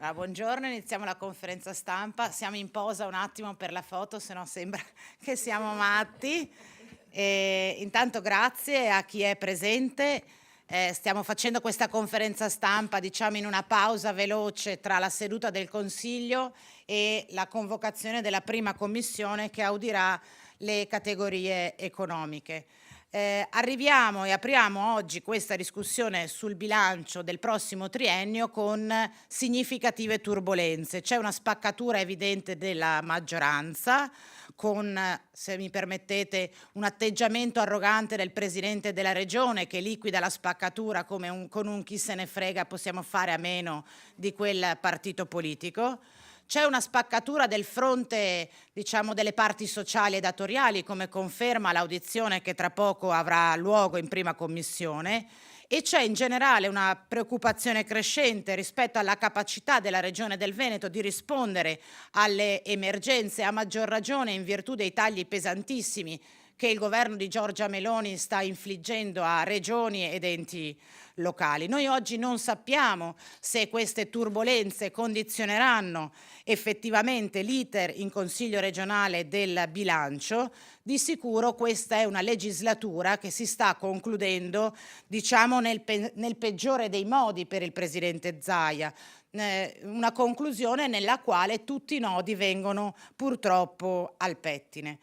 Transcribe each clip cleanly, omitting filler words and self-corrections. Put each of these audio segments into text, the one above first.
Buongiorno, iniziamo la conferenza stampa. Siamo in posa un attimo per la foto, se no sembra che siamo matti. Intanto grazie a chi è presente. Stiamo facendo questa conferenza stampa, diciamo, in una pausa veloce tra la seduta del Consiglio e la convocazione della prima commissione che audirà le categorie economiche. Arriviamo e apriamo oggi questa discussione sul bilancio del prossimo triennio con significative turbolenze. C'è una spaccatura evidente della maggioranza con, se mi permettete, un atteggiamento arrogante del Presidente della Regione che liquida la spaccatura come con un chi se ne frega, possiamo fare a meno di quel partito politico. C'è una spaccatura del fronte, diciamo, delle parti sociali e datoriali, come conferma l'audizione che tra poco avrà luogo in prima commissione, e c'è in generale una preoccupazione crescente rispetto alla capacità della Regione del Veneto di rispondere alle emergenze, a maggior ragione in virtù dei tagli pesantissimi che il governo di Giorgia Meloni sta infliggendo a regioni ed enti locali. Noi oggi non sappiamo se queste turbolenze condizioneranno effettivamente l'iter in Consiglio regionale del bilancio. Di sicuro questa è una legislatura che si sta concludendo, diciamo, nel peggiore dei modi per il Presidente Zaia. Una conclusione nella quale tutti i nodi vengono purtroppo al pettine.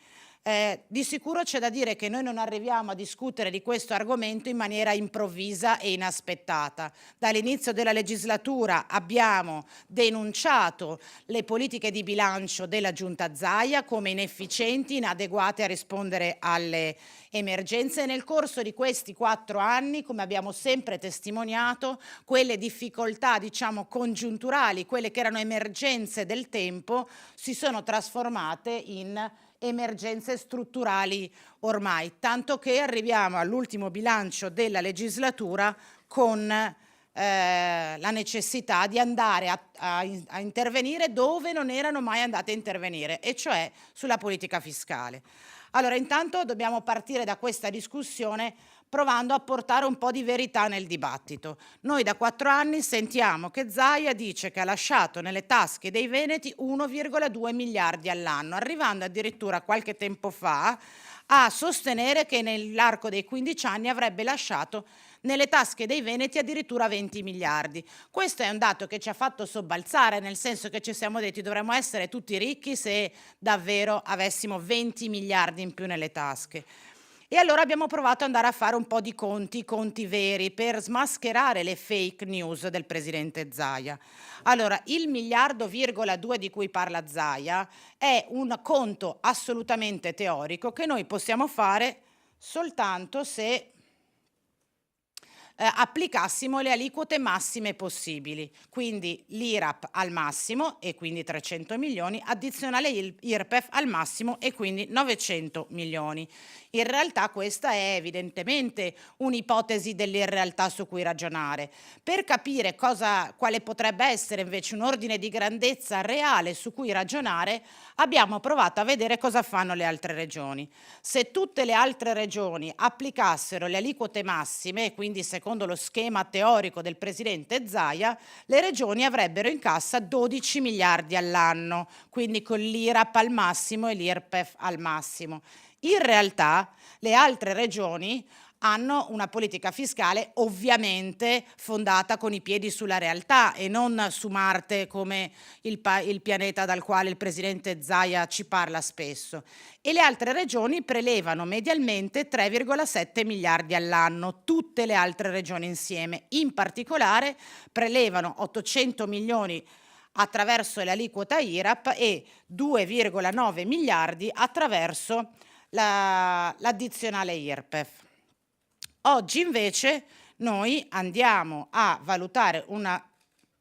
Di sicuro c'è da dire che noi non arriviamo a discutere di questo argomento in maniera improvvisa e inaspettata. Dall'inizio della legislatura abbiamo denunciato le politiche di bilancio della Giunta Zaia come inefficienti, inadeguate a rispondere alle emergenze. Nel corso di questi 4 anni, come abbiamo sempre testimoniato, quelle difficoltà, diciamo, congiunturali, quelle che erano emergenze del tempo, si sono trasformate in emergenze strutturali ormai, tanto che arriviamo all'ultimo bilancio della legislatura con la necessità di andare a intervenire dove non erano mai andate a intervenire, e cioè sulla politica fiscale. Allora, intanto dobbiamo partire da questa discussione provando a portare un po' di verità nel dibattito. Noi da 4 anni sentiamo che Zaia dice che ha lasciato nelle tasche dei veneti 1,2 miliardi all'anno, arrivando addirittura qualche tempo fa a sostenere che nell'arco dei 15 anni avrebbe lasciato nelle tasche dei veneti addirittura 20 miliardi. Questo è un dato che ci ha fatto sobbalzare, nel senso che ci siamo detti dovremmo essere tutti ricchi se davvero avessimo 20 miliardi in più nelle tasche. E allora abbiamo provato ad andare a fare un po' di conti veri, per smascherare le fake news del Presidente Zaia. Allora, il 1,2 miliardi di cui parla Zaia è un conto assolutamente teorico che noi possiamo fare soltanto se applicassimo le aliquote massime possibili, quindi l'IRAP al massimo e quindi 300 milioni, addizionale IRPEF al massimo e quindi 900 milioni. In realtà questa è evidentemente un'ipotesi dell'irrealtà su cui ragionare. Per capire quale potrebbe essere invece un ordine di grandezza reale su cui ragionare, abbiamo provato a vedere cosa fanno le altre regioni. Se tutte le altre regioni applicassero le aliquote massime, quindi secondo lo schema teorico del Presidente Zaia, le regioni avrebbero in cassa 12 miliardi all'anno, quindi con l'IRAP al massimo e l'IRPEF al massimo. In realtà le altre regioni hanno una politica fiscale ovviamente fondata con i piedi sulla realtà e non su Marte come il pianeta dal quale il Presidente Zaia ci parla spesso. E le altre regioni prelevano medialmente 3,7 miliardi all'anno, tutte le altre regioni insieme. In particolare prelevano 800 milioni attraverso l'aliquota IRAP e 2,9 miliardi attraverso l'addizionale IRPEF. Oggi invece noi andiamo a valutare una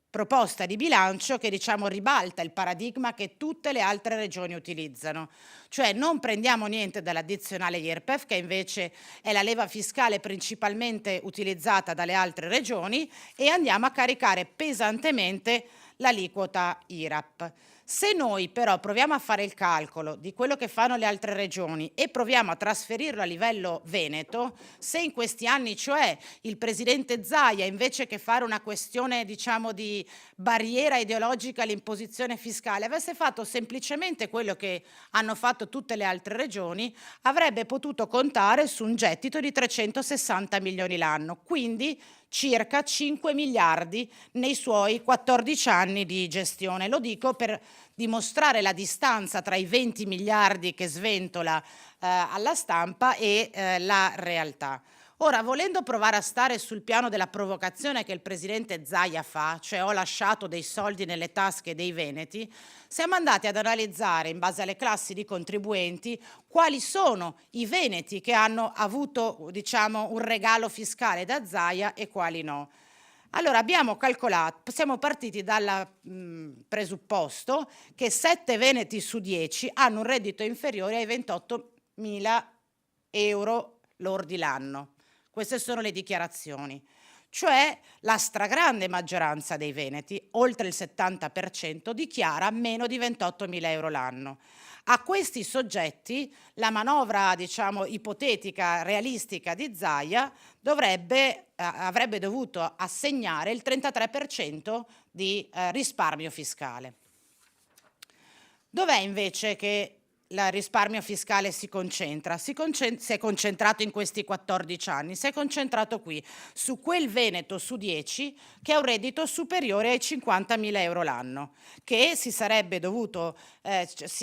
proposta di bilancio che, diciamo, ribalta il paradigma che tutte le altre regioni utilizzano, cioè non prendiamo niente dall'addizionale IRPEF, che invece è la leva fiscale principalmente utilizzata dalle altre regioni, e andiamo a caricare pesantemente l'aliquota IRAP. Se noi però proviamo a fare il calcolo di quello che fanno le altre regioni e proviamo a trasferirlo a livello Veneto, se in questi anni, cioè, il presidente Zaia, invece che fare una questione, diciamo, di barriera ideologica all'imposizione fiscale, avesse fatto semplicemente quello che hanno fatto tutte le altre regioni, avrebbe potuto contare su un gettito di 360 milioni l'anno, quindi circa 5 miliardi nei suoi 14 anni di gestione. Lo dico per dimostrare la distanza tra i 20 miliardi che sventola alla stampa e la realtà. Ora, volendo provare a stare sul piano della provocazione che il presidente Zaia fa, cioè ho lasciato dei soldi nelle tasche dei veneti, siamo andati ad analizzare, in base alle classi di contribuenti, quali sono i veneti che hanno avuto, diciamo, un regalo fiscale da Zaia e quali no. Allora abbiamo calcolato, siamo partiti dal presupposto che 7 veneti su 10 hanno un reddito inferiore ai 28.000 euro lordi l'anno. Queste sono le dichiarazioni, cioè la stragrande maggioranza dei veneti, oltre il 70%, dichiara meno di 28.000 euro l'anno. A questi soggetti la manovra, diciamo, ipotetica, realistica di Zaia avrebbe dovuto assegnare il 33% di risparmio fiscale. Dov'è invece che il risparmio fiscale si concentra? Si è concentrato in questi 14 anni, si è concentrato qui, su quel veneto su 10 che ha un reddito superiore ai 50.000 euro l'anno, che si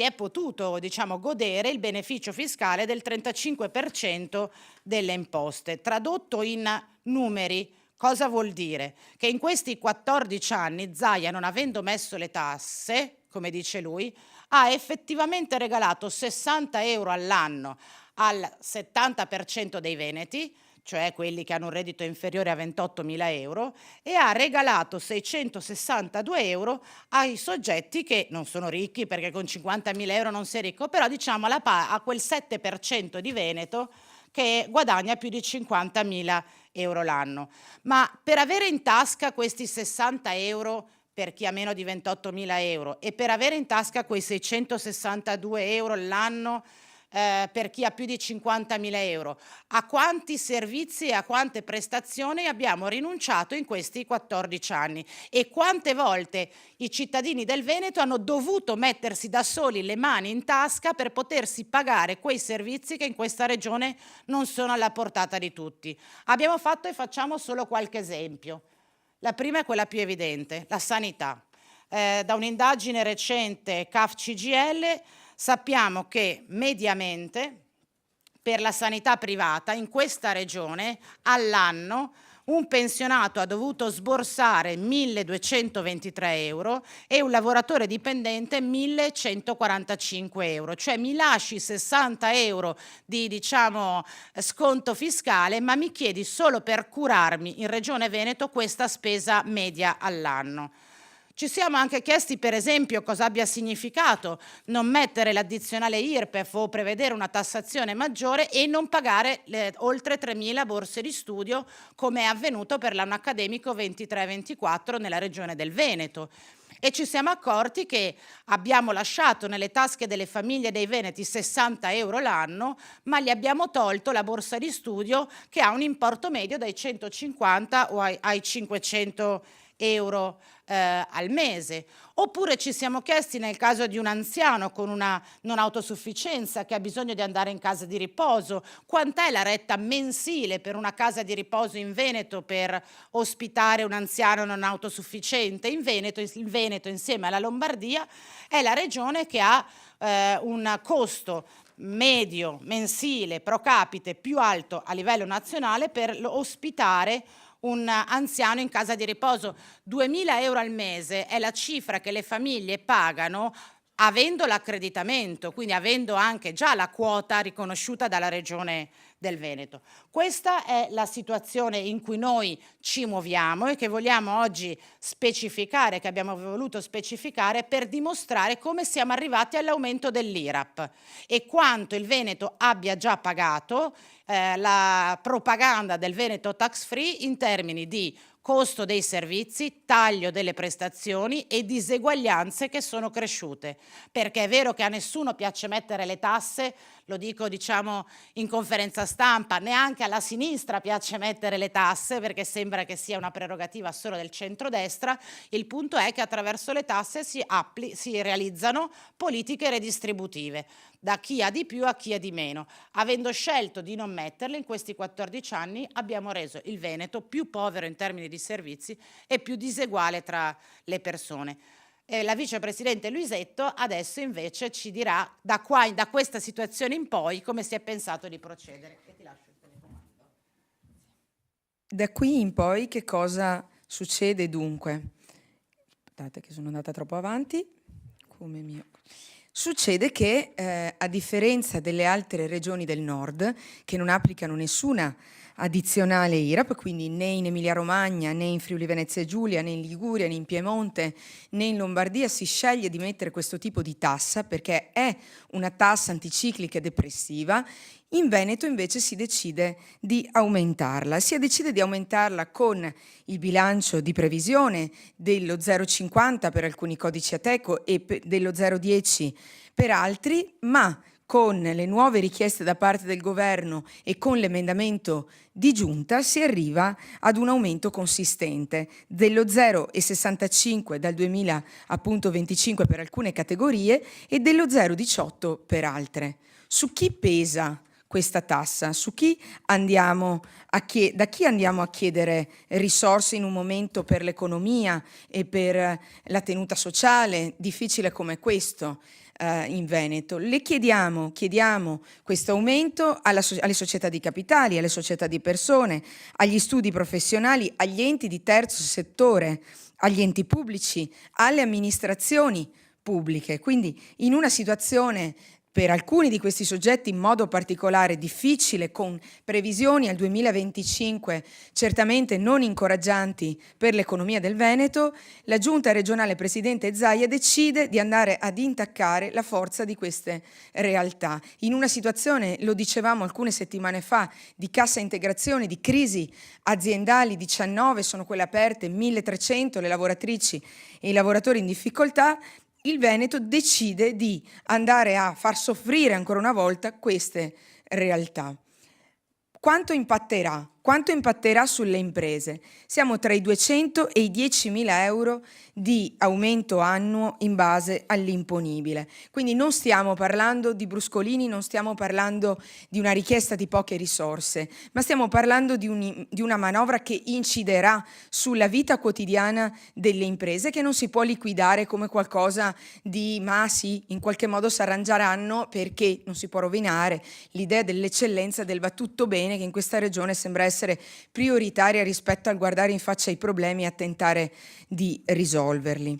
è potuto, diciamo, godere il beneficio fiscale del 35% delle imposte. Tradotto in numeri, cosa vuol dire? Che in questi 14 anni Zaia, non avendo messo le tasse, come dice lui, ha effettivamente regalato 60 euro all'anno al 70% dei veneti, cioè quelli che hanno un reddito inferiore a 28.000 euro, e ha regalato 662 euro ai soggetti che non sono ricchi, perché con 50.000 euro non sei ricco, però diciamo a quel 7% di Veneto che guadagna più di 50.000 euro l'anno. Ma per avere in tasca questi 60 euro per chi ha meno di 28.000 euro e per avere in tasca quei 662 euro l'anno per chi ha più di 50.000 euro, a quanti servizi e a quante prestazioni abbiamo rinunciato in questi 14 anni e quante volte i cittadini del Veneto hanno dovuto mettersi da soli le mani in tasca per potersi pagare quei servizi che in questa regione non sono alla portata di tutti. Abbiamo fatto e facciamo solo qualche esempio. La prima è quella più evidente, la sanità. Da un'indagine recente CAF-CGIL sappiamo che mediamente per la sanità privata in questa regione all'anno un pensionato ha dovuto sborsare 1.223 euro e un lavoratore dipendente 1.145 euro, cioè mi lasci 60 euro di, diciamo, sconto fiscale, ma mi chiedi solo per curarmi in Regione Veneto questa spesa media all'anno. Ci siamo anche chiesti, per esempio, cosa abbia significato non mettere l'addizionale IRPEF o prevedere una tassazione maggiore e non pagare oltre 3.000 borse di studio, come è avvenuto per l'anno accademico 23-24 nella regione del Veneto. E ci siamo accorti che abbiamo lasciato nelle tasche delle famiglie dei veneti 60 euro l'anno, ma gli abbiamo tolto la borsa di studio che ha un importo medio dai 150 o ai 500 euro al mese. Oppure ci siamo chiesti, nel caso di un anziano con una non autosufficienza che ha bisogno di andare in casa di riposo, quant'è la retta mensile per una casa di riposo in Veneto per ospitare un anziano non autosufficiente? In Veneto, il Veneto insieme alla Lombardia è la regione che ha un costo medio mensile pro capite più alto a livello nazionale per ospitare un anziano in casa di riposo. 2.000 euro al mese è la cifra che le famiglie pagano avendo l'accreditamento, quindi avendo anche già la quota riconosciuta dalla Regione del Veneto. Questa è la situazione in cui noi ci muoviamo e che vogliamo oggi specificare, che abbiamo voluto specificare per dimostrare come siamo arrivati all'aumento dell'IRAP e quanto il Veneto abbia già pagato la propaganda del Veneto tax free in termini di costo dei servizi, taglio delle prestazioni e diseguaglianze che sono cresciute, perché è vero che a nessuno piace mettere le tasse, lo dico diciamo in conferenza stampa, neanche alla sinistra piace mettere le tasse perché sembra che sia una prerogativa solo del centrodestra. Il punto è che attraverso le tasse si realizzano politiche redistributive, da chi ha di più a chi ha di meno. Avendo scelto di non metterle, in questi 14 anni abbiamo reso il Veneto più povero in termini di servizi e più diseguale tra le persone. La vicepresidente Luisetto adesso invece ci dirà da questa situazione in poi come si è pensato di procedere. E ti lascio il telecomando. Da qui in poi che cosa succede dunque? Aspettate che sono andata troppo avanti. Come mio. Succede che a differenza delle altre regioni del nord che non applicano nessuna addizionale IRAP, quindi né in Emilia-Romagna, né in Friuli Venezia Giulia, né in Liguria, né in Piemonte, né in Lombardia si sceglie di mettere questo tipo di tassa perché è una tassa anticiclica e depressiva. In Veneto invece si decide di aumentarla. Si decide di aumentarla con il bilancio di previsione dello 0,50 per alcuni codici Ateco e dello 0,10 per altri, ma con le nuove richieste da parte del governo e con l'emendamento di giunta si arriva ad un aumento consistente dello 0,65 dal 2025 per alcune categorie e dello 0,18 per altre. Su chi pesa questa tassa? Su chi da chi andiamo a chiedere risorse in un momento per l'economia e per la tenuta sociale difficile come questo? In Veneto. Le chiediamo questo aumento alle società di capitali, alle società di persone, agli studi professionali, agli enti di terzo settore, agli enti pubblici, alle amministrazioni pubbliche. Quindi in una situazione per alcuni di questi soggetti in modo particolare difficile, con previsioni al 2025 certamente non incoraggianti per l'economia del Veneto, la Giunta regionale Presidente Zaia decide di andare ad intaccare la forza di queste realtà. In una situazione, lo dicevamo alcune settimane fa, di cassa integrazione, di crisi aziendali, 19 sono quelle aperte, 1.300 le lavoratrici e i lavoratori in difficoltà, il Veneto decide di andare a far soffrire ancora una volta queste realtà. Quanto impatterà? Quanto impatterà sulle imprese? Siamo tra i 200 e i 10.000 euro di aumento annuo in base all'imponibile. Quindi non stiamo parlando di bruscolini, non stiamo parlando di una richiesta di poche risorse, ma stiamo parlando di una manovra che inciderà sulla vita quotidiana delle imprese, che non si può liquidare come qualcosa di ma sì, in qualche modo si arrangeranno, perché non si può rovinare l'idea dell'eccellenza, del va tutto bene, che in questa regione sembra essere prioritaria rispetto al guardare in faccia i problemi e a tentare di risolverli.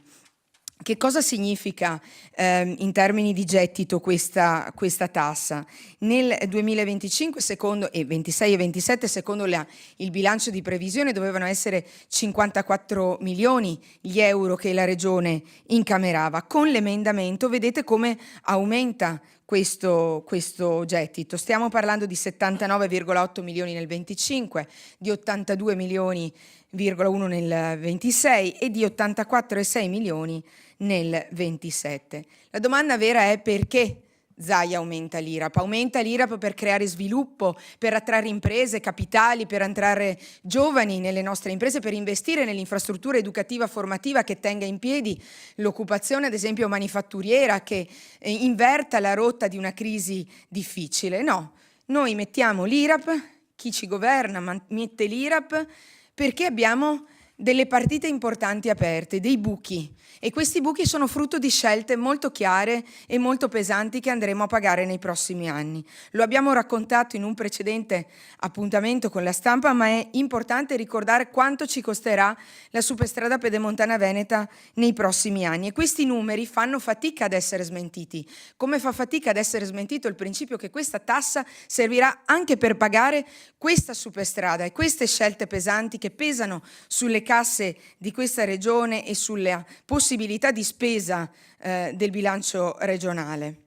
Che cosa significa in termini di gettito questa tassa? Nel 2025 secondo, e 26 e 27 secondo il bilancio di previsione dovevano essere 54 milioni gli euro che la Regione incamerava. Con l'emendamento vedete come aumenta questo gettito. Stiamo parlando di 79,8 milioni nel 25, di 82 milioni,1 nel 26 e di 84,6 milioni nel 27. La domanda vera è perché Zaia aumenta l'IRAP? Aumenta l'IRAP per creare sviluppo, per attrarre imprese, capitali, per attrarre giovani nelle nostre imprese, per investire nell'infrastruttura educativa formativa che tenga in piedi l'occupazione, ad esempio manifatturiera, che inverta la rotta di una crisi difficile. No, noi mettiamo l'IRAP, chi ci governa mette l'IRAP perché abbiamo delle partite importanti aperte, dei buchi, e questi buchi sono frutto di scelte molto chiare e molto pesanti che andremo a pagare nei prossimi anni. Lo abbiamo raccontato in un precedente appuntamento con la stampa, ma è importante ricordare quanto ci costerà la superstrada pedemontana veneta nei prossimi anni, e questi numeri fanno fatica ad essere smentiti, come fa fatica ad essere smentito il principio che questa tassa servirà anche per pagare questa superstrada e queste scelte pesanti che pesano sulle casse di questa regione e sulla possibilità di spesa del bilancio regionale.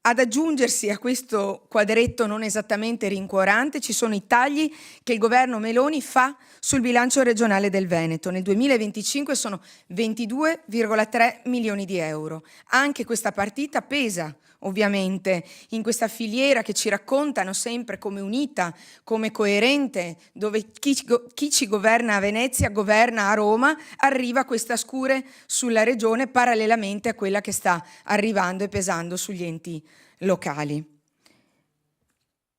Ad aggiungersi a questo quadretto non esattamente rincuorante ci sono i tagli che il governo Meloni fa sul bilancio regionale del Veneto. Nel 2025 sono 22,3 milioni di euro. Anche questa partita pesa ovviamente in questa filiera che ci raccontano sempre come unita, come coerente, dove chi ci governa a Venezia governa a Roma, arriva questa scure sulla regione parallelamente a quella che sta arrivando e pesando sugli enti locali.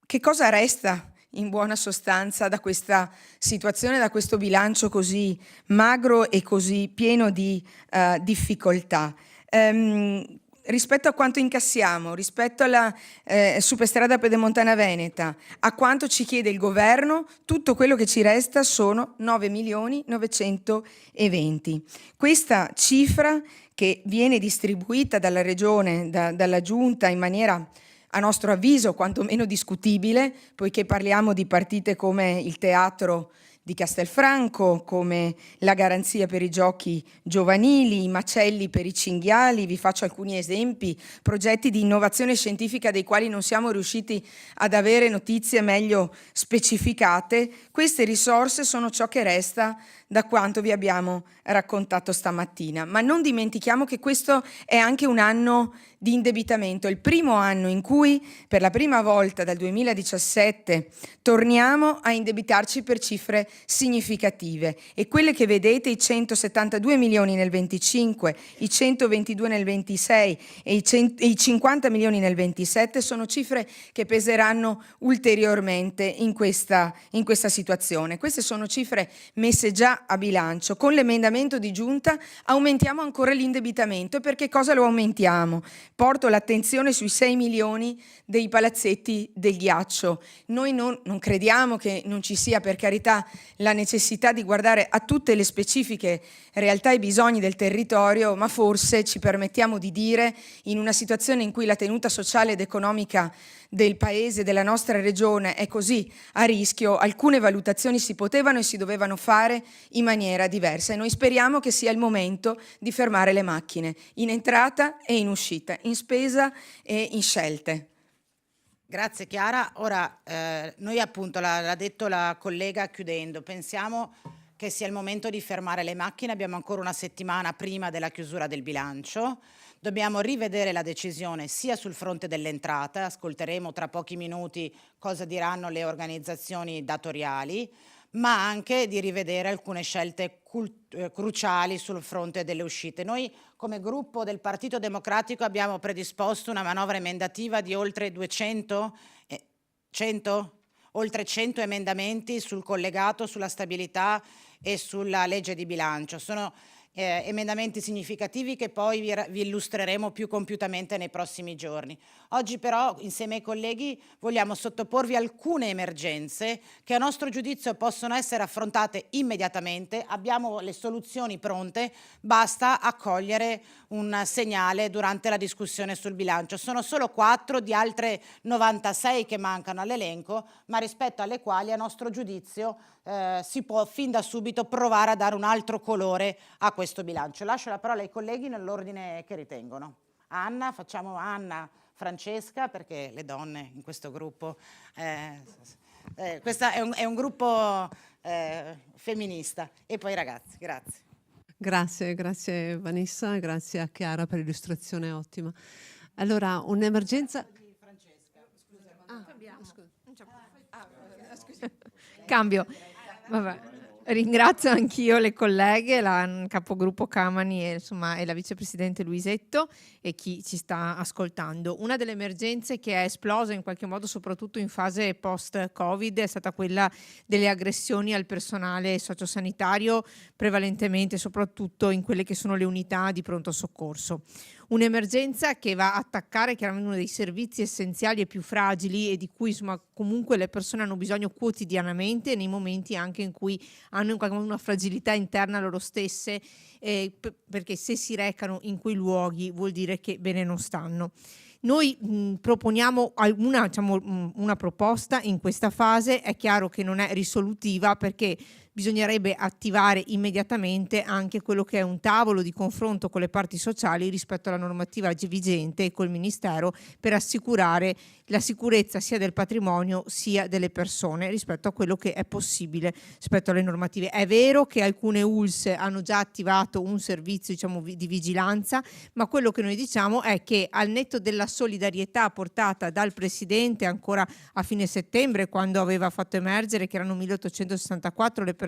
Che cosa resta in buona sostanza da questa situazione, da questo bilancio così magro e così pieno di difficoltà? Rispetto a quanto incassiamo, rispetto alla superstrada pedemontana veneta, a quanto ci chiede il governo, tutto quello che ci resta sono 9.920.000. Questa cifra che viene distribuita dalla Regione, dalla Giunta in maniera, a nostro avviso, quantomeno discutibile, poiché parliamo di partite come il teatro di Castelfranco, come la garanzia per i giochi giovanili, i macelli per i cinghiali, vi faccio alcuni esempi, progetti di innovazione scientifica dei quali non siamo riusciti ad avere notizie meglio specificate. Queste risorse sono ciò che resta da quanto vi abbiamo raccontato stamattina, ma non dimentichiamo che questo è anche un anno di indebitamento, il primo anno in cui per la prima volta dal 2017 torniamo a indebitarci per cifre significative, e quelle che vedete, i 172 milioni nel 25, i 122 nel 26 e i 50 milioni nel 27 sono cifre che peseranno ulteriormente in questa situazione. Queste sono cifre messe già a bilancio. Con l'emendamento di giunta aumentiamo ancora l'indebitamento. Per che cosa lo aumentiamo? Porto l'attenzione sui 6 milioni dei palazzetti del ghiaccio. Noi non crediamo che non ci sia, per carità, la necessità di guardare a tutte le specifiche realtà e bisogni del territorio, ma forse ci permettiamo di dire, in una situazione in cui la tenuta sociale ed economica del Paese, della nostra regione è così a rischio, alcune valutazioni si potevano e si dovevano fare in maniera diversa, e noi speriamo che sia il momento di fermare le macchine in entrata e in uscita, in spesa e in scelte. Grazie Chiara. Ora, noi appunto, l'ha detto la collega chiudendo, pensiamo che sia il momento di fermare le macchine. Abbiamo ancora una settimana prima della chiusura del bilancio. Dobbiamo rivedere la decisione sia sul fronte delle entrate, ascolteremo tra pochi minuti cosa diranno le organizzazioni datoriali, ma anche di rivedere alcune scelte cruciali sul fronte delle uscite. Noi come gruppo del Partito Democratico abbiamo predisposto una manovra emendativa di oltre 100 emendamenti sul collegato, sulla stabilità e sulla legge di bilancio. Sono emendamenti significativi che poi vi illustreremo più compiutamente nei prossimi giorni. Oggi però, insieme ai colleghi, vogliamo sottoporvi alcune emergenze che a nostro giudizio possono essere affrontate immediatamente. Abbiamo le soluzioni pronte, basta accogliere un segnale durante la discussione sul bilancio. Sono solo 4 di altre 96 che mancano all'elenco, ma rispetto alle quali a nostro giudizio si può fin da subito provare a dare un altro colore a questo bilancio. Lascio la parola ai colleghi nell'ordine che ritengono. Anna, facciamo Anna, Francesca, perché le donne in questo gruppo, questo è un gruppo femminista, e poi ragazzi, grazie. Grazie Vanessa, grazie a Chiara per l'illustrazione ottima. Allora, un'emergenza... Cambio. Vabbè. Ringrazio anch'io le colleghe, la capogruppo Camani e la vicepresidente Luisetto e chi ci sta ascoltando. Una delle emergenze che è esplosa in qualche modo soprattutto in fase post-Covid è stata quella delle aggressioni al personale sociosanitario, prevalentemente soprattutto in quelle che sono le unità di pronto soccorso. Un'emergenza che va a attaccare chiaramente uno dei servizi essenziali e più fragili e di cui comunque le persone hanno bisogno quotidianamente, nei momenti anche in cui hanno in qualche modo una fragilità interna loro stesse, perché se si recano in quei luoghi vuol dire che bene non stanno. Noi proponiamo una proposta in questa fase. È chiaro che non è risolutiva, perché bisognerebbe attivare immediatamente anche quello che è un tavolo di confronto con le parti sociali rispetto alla normativa vigente e col Ministero per assicurare la sicurezza sia del patrimonio sia delle persone rispetto a quello che è possibile rispetto alle normative. È vero che alcune ULSS hanno già attivato un servizio, diciamo, di vigilanza, ma quello che noi diciamo è che al netto della solidarietà portata dal Presidente ancora a fine settembre, quando aveva fatto emergere che erano 1864 le persone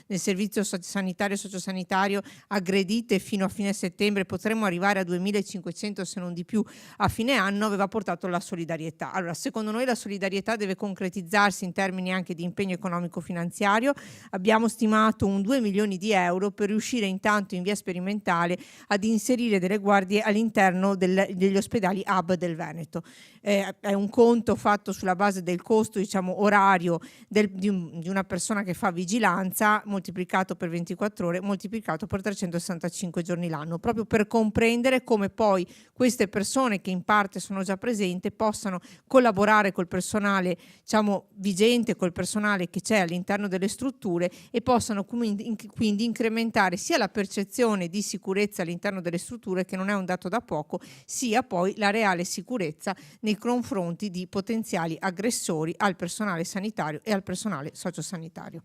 nel servizio sanitario e sociosanitario aggredite fino a fine settembre, potremmo arrivare a 2500 se non di più a fine anno, aveva portato la solidarietà. Allora, secondo noi la solidarietà deve concretizzarsi in termini anche di impegno economico-finanziario. Abbiamo stimato un 2 milioni di euro per riuscire intanto in via sperimentale ad inserire delle guardie all'interno degli ospedali hub del Veneto. È un conto fatto sulla base del costo, diciamo, orario di una persona che fa vigilanza, moltiplicato per 24 ore, moltiplicato per 365 giorni l'anno, proprio per comprendere come poi queste persone che in parte sono già presenti possano collaborare col personale, diciamo, vigente, col personale che c'è all'interno delle strutture e possano quindi incrementare sia la percezione di sicurezza all'interno delle strutture, che non è un dato da poco, sia poi la reale sicurezza nei confronti di potenziali aggressori al personale sanitario e al personale sociosanitario.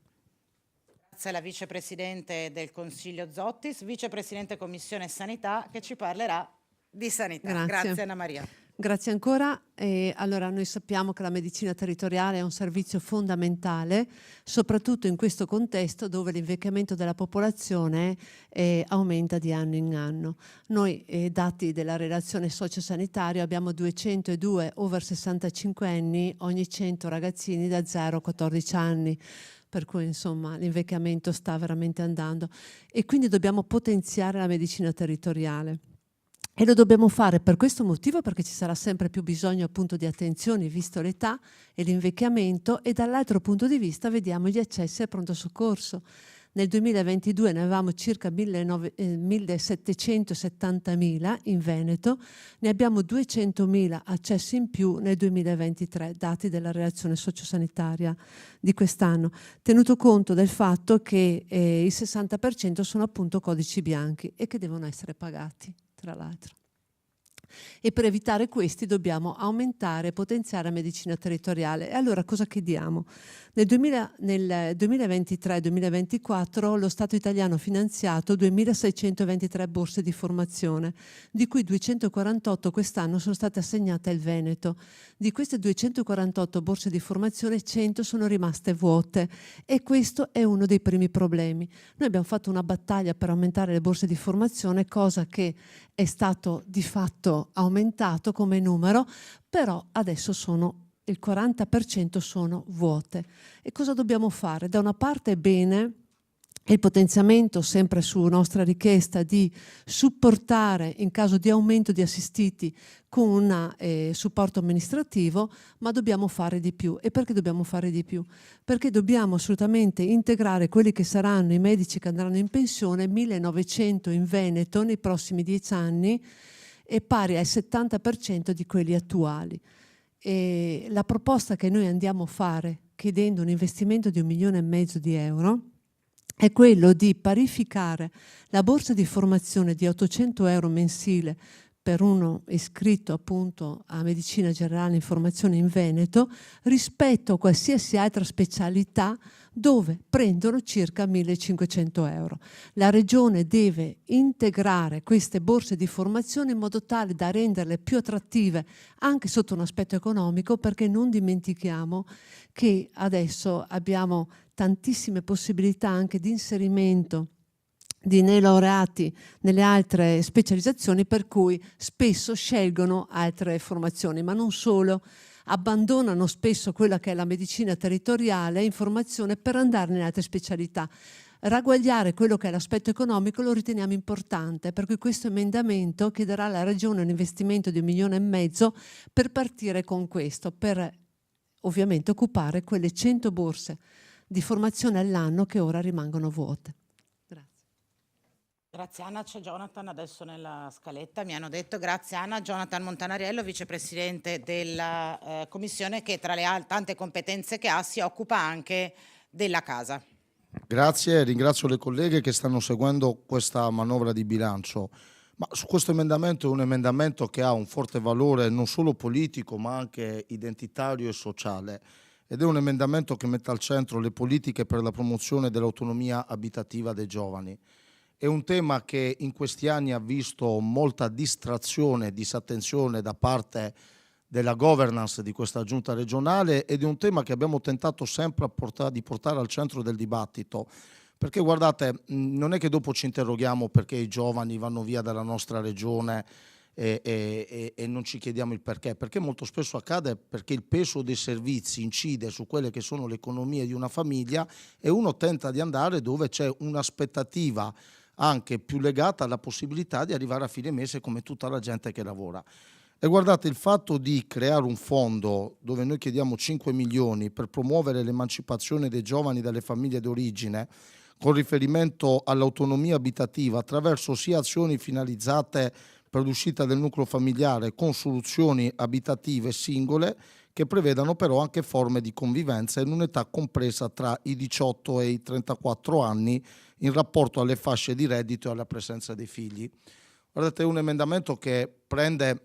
Grazie alla vicepresidente del Consiglio Zottis, vicepresidente Commissione Sanità, che ci parlerà di sanità. Grazie Anna Maria. Grazie ancora. Allora, noi sappiamo che la medicina territoriale è un servizio fondamentale, soprattutto in questo contesto dove l'invecchiamento della popolazione aumenta di anno in anno. Noi, dati della relazione sociosanitaria, abbiamo 202 over 65 anni ogni 100 ragazzini da 0 a 14 anni. Per cui insomma l'invecchiamento sta veramente andando e quindi dobbiamo potenziare la medicina territoriale. E lo dobbiamo fare per questo motivo, perché ci sarà sempre più bisogno appunto di attenzione visto l'età e l'invecchiamento, e dall'altro punto di vista vediamo gli accessi al pronto soccorso. Nel 2022 ne avevamo circa 1.770.000 in Veneto, ne abbiamo 200.000 accessi in più nel 2023, dati della relazione sociosanitaria di quest'anno, tenuto conto del fatto che il 60% sono appunto codici bianchi e che devono essere pagati, tra l'altro. E per evitare questi dobbiamo aumentare e potenziare la medicina territoriale. E allora cosa chiediamo? Nel 2023-2024 lo Stato italiano ha finanziato 2.623 borse di formazione, di cui 248 quest'anno sono state assegnate al Veneto. Di queste 248 borse di formazione, 100 sono rimaste vuote e questo è uno dei primi problemi. Noi abbiamo fatto una battaglia per aumentare le borse di formazione, cosa che è stato di fatto aumentato come numero, però adesso il 40% sono vuote. E cosa dobbiamo fare? Da una parte è bene il potenziamento, sempre su nostra richiesta, di supportare in caso di aumento di assistiti con un supporto amministrativo, ma dobbiamo fare di più. E perché dobbiamo fare di più? Perché dobbiamo assolutamente integrare quelli che saranno i medici che andranno in pensione, 1.900 in Veneto nei prossimi 10 anni, e pari al 70% di quelli attuali. E la proposta che noi andiamo a fare, chiedendo un investimento di 1,5 milioni di euro, è quello di parificare la borsa di formazione di 800 euro mensile per uno iscritto appunto a medicina generale in formazione in Veneto rispetto a qualsiasi altra specialità dove prendono circa 1.500 euro. La Regione deve integrare queste borse di formazione in modo tale da renderle più attrattive anche sotto un aspetto economico, perché non dimentichiamo che adesso abbiamo tantissime possibilità anche di inserimento di neolaureati nelle altre specializzazioni, per cui spesso scelgono altre formazioni, ma non solo, abbandonano spesso quella che è la medicina territoriale in formazione per andare in altre specialità. Ragguagliare quello che è l'aspetto economico lo riteniamo importante, per cui questo emendamento chiederà alla Regione un investimento di 1,5 milioni per partire con questo, per ovviamente occupare quelle 100 borse di formazione all'anno che ora rimangono vuote. Grazie Anna, c'è Jonathan adesso nella scaletta, mi hanno detto. Grazie Anna. Jonathan Montanariello, vicepresidente della Commissione, che tra le tante competenze che ha si occupa anche della casa. Grazie, ringrazio le colleghe che stanno seguendo questa manovra di bilancio. Ma su questo emendamento è un emendamento che ha un forte valore non solo politico ma anche identitario e sociale ed è un emendamento che mette al centro le politiche per la promozione dell'autonomia abitativa dei giovani. È un tema che in questi anni ha visto molta distrazione e disattenzione da parte della governance di questa giunta regionale ed è un tema che abbiamo tentato sempre di portare al centro del dibattito. Perché guardate, non è che dopo ci interroghiamo perché i giovani vanno via dalla nostra regione e non ci chiediamo il perché molto spesso accade perché il peso dei servizi incide su quelle che sono le economie di una famiglia e uno tenta di andare dove c'è un'aspettativa anche più legata alla possibilità di arrivare a fine mese come tutta la gente che lavora. E guardate, il fatto di creare un fondo dove noi chiediamo 5 milioni per promuovere l'emancipazione dei giovani dalle famiglie d'origine con riferimento all'autonomia abitativa attraverso sia azioni finalizzate per l'uscita del nucleo familiare con soluzioni abitative singole che prevedano però anche forme di convivenza in un'età compresa tra i 18 e i 34 anni in rapporto alle fasce di reddito e alla presenza dei figli. Guardate, è un emendamento che prende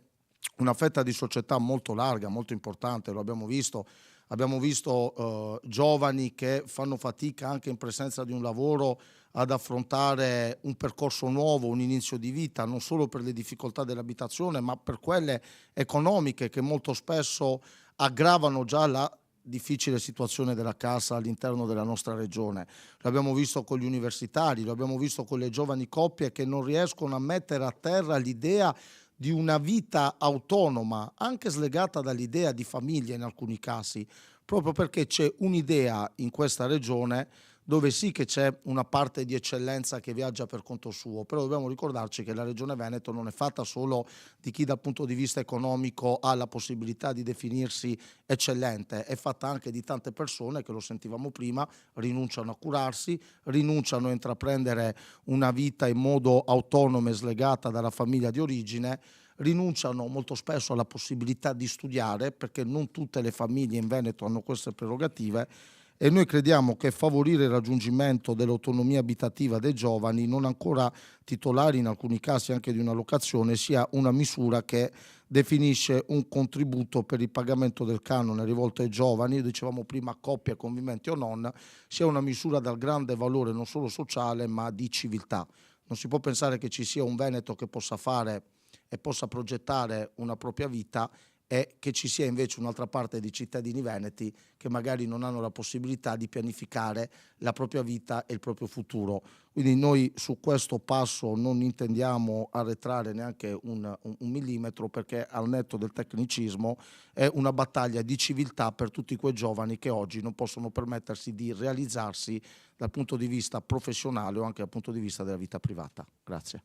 una fetta di società molto larga, molto importante, lo abbiamo visto. Abbiamo visto giovani che fanno fatica anche in presenza di un lavoro ad affrontare un percorso nuovo, un inizio di vita, non solo per le difficoltà dell'abitazione, ma per quelle economiche che molto spesso aggravano già la difficile situazione della casa all'interno della nostra regione. Lo abbiamo visto con gli universitari, lo abbiamo visto con le giovani coppie che non riescono a mettere a terra l'idea di una vita autonoma, anche slegata dall'idea di famiglia in alcuni casi, proprio perché c'è un'idea in questa regione dove sì che c'è una parte di eccellenza che viaggia per conto suo, però dobbiamo ricordarci che la Regione Veneto non è fatta solo di chi dal punto di vista economico ha la possibilità di definirsi eccellente, è fatta anche di tante persone che, lo sentivamo prima, rinunciano a curarsi, rinunciano a intraprendere una vita in modo autonomo e slegata dalla famiglia di origine, rinunciano molto spesso alla possibilità di studiare perché non tutte le famiglie in Veneto hanno queste prerogative e noi crediamo che favorire il raggiungimento dell'autonomia abitativa dei giovani, non ancora titolari in alcuni casi anche di una locazione, sia una misura che definisce un contributo per il pagamento del canone rivolto ai giovani, dicevamo prima coppie, conviventi o non, sia una misura dal grande valore non solo sociale ma di civiltà. Non si può pensare che ci sia un Veneto che possa fare e possa progettare una propria vita e che ci sia invece un'altra parte di cittadini veneti che magari non hanno la possibilità di pianificare la propria vita e il proprio futuro. Quindi noi su questo passo non intendiamo arretrare neanche un millimetro, perché al netto del tecnicismo è una battaglia di civiltà per tutti quei giovani che oggi non possono permettersi di realizzarsi dal punto di vista professionale o anche dal punto di vista della vita privata. Grazie.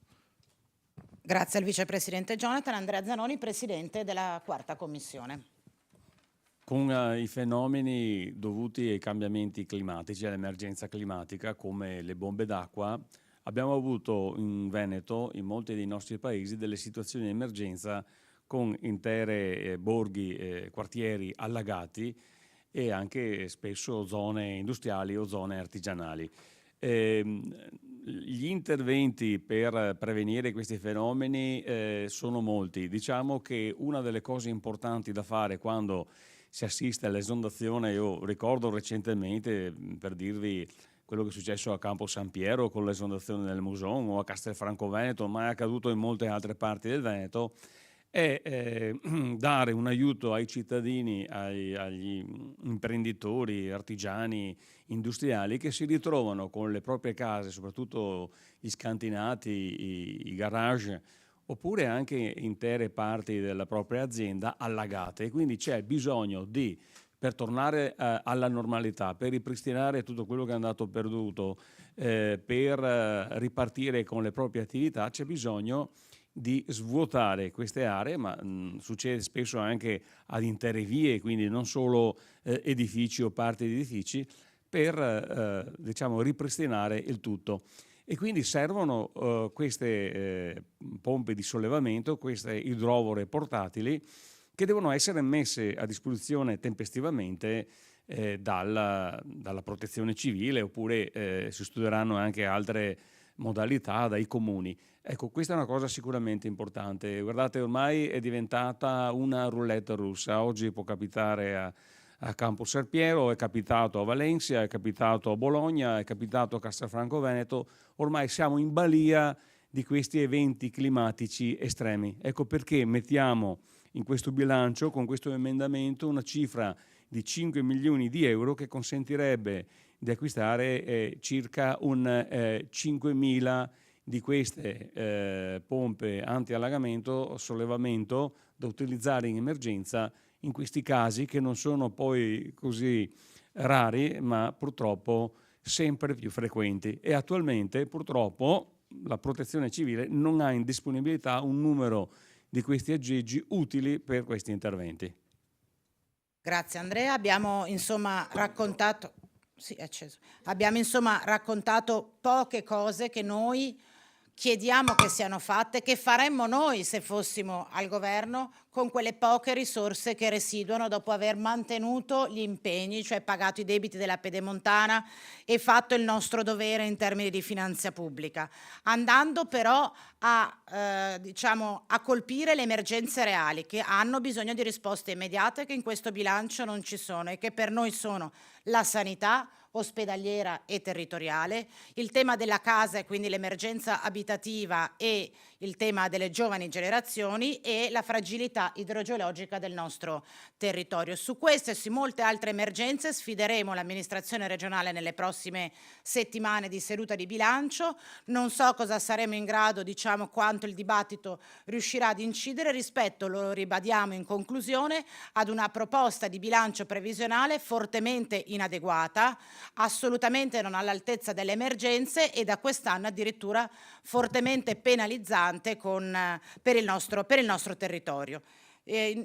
Grazie al vicepresidente Jonathan. Andrea Zanoni, presidente della quarta commissione. Con i fenomeni dovuti ai cambiamenti climatici, all'emergenza climatica come le bombe d'acqua, abbiamo avuto in Veneto, in molti dei nostri paesi, delle situazioni di emergenza con intere borghi, quartieri allagati e anche spesso zone industriali o zone artigianali. Gli interventi per prevenire questi fenomeni sono molti. Diciamo che una delle cose importanti da fare quando si assiste all'esondazione, io ricordo recentemente, per dirvi quello che è successo a Campo San Piero con l'esondazione del Muson o a Castelfranco Veneto, ma è accaduto in molte altre parti del Veneto, è dare un aiuto ai cittadini, agli imprenditori, artigiani, industriali che si ritrovano con le proprie case, soprattutto gli scantinati, i garage, oppure anche intere parti della propria azienda allagate. E quindi c'è bisogno per tornare alla normalità, per ripristinare tutto quello che è andato perduto, per ripartire con le proprie attività, c'è bisogno di svuotare queste aree, ma succede spesso anche ad intere vie, quindi non solo edifici o parti di edifici, per diciamo ripristinare il tutto. E quindi servono queste pompe di sollevamento, queste idrovore portatili, che devono essere messe a disposizione tempestivamente dalla protezione civile, oppure si studieranno anche altre modalità dai comuni. Ecco, questa è una cosa sicuramente importante. Guardate, ormai è diventata una roulette russa. Oggi può capitare a Campo Serpiero, è capitato a Valencia, è capitato a Bologna, è capitato a Castelfranco Veneto. Ormai siamo in balia di questi eventi climatici estremi. Ecco perché mettiamo in questo bilancio, con questo emendamento, una cifra di 5 milioni di euro che consentirebbe di acquistare circa 5.000 di queste pompe anti-allagamento, sollevamento, da utilizzare in emergenza in questi casi che non sono poi così rari, ma purtroppo sempre più frequenti. E attualmente purtroppo la protezione civile non ha in disponibilità un numero di questi aggeggi utili per questi interventi. Grazie Andrea, abbiamo insomma raccontato, sì, è acceso. Abbiamo insomma raccontato poche cose che noi chiediamo che siano fatte, che faremmo noi se fossimo al governo con quelle poche risorse che residuano dopo aver mantenuto gli impegni, cioè pagato i debiti della Pedemontana e fatto il nostro dovere in termini di finanza pubblica, andando però a colpire le emergenze reali che hanno bisogno di risposte immediate, che in questo bilancio non ci sono e che per noi sono la sanità ospedaliera e territoriale, il tema della casa e quindi l'emergenza abitativa e il tema delle giovani generazioni e la fragilità idrogeologica del nostro territorio. Su queste e su molte altre emergenze sfideremo l'amministrazione regionale nelle prossime settimane di seduta di bilancio. Non so cosa saremo in grado, quanto il dibattito riuscirà ad incidere rispetto, lo ribadiamo in conclusione, ad una proposta di bilancio previsionale fortemente inadeguata, assolutamente non all'altezza delle emergenze e da quest'anno addirittura fortemente penalizzante per il nostro territorio.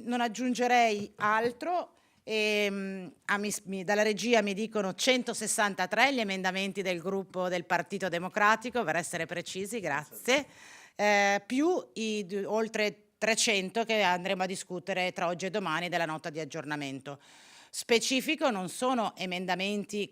Non aggiungerei altro. Dalla regia mi dicono 163 gli emendamenti del gruppo del Partito Democratico, per essere precisi, grazie, più oltre 300 che andremo a discutere tra oggi e domani della nota di aggiornamento. Specifico, non sono emendamenti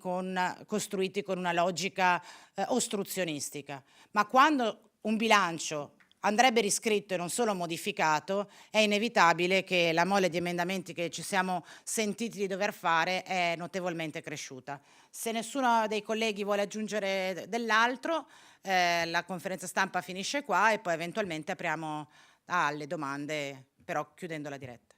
costruiti con una logica ostruzionistica, ma quando un bilancio andrebbe riscritto e non solo modificato, è inevitabile che la mole di emendamenti che ci siamo sentiti di dover fare è notevolmente cresciuta. Se nessuno dei colleghi vuole aggiungere dell'altro, la conferenza stampa finisce qua e poi eventualmente apriamo alle domande, però chiudendo la diretta.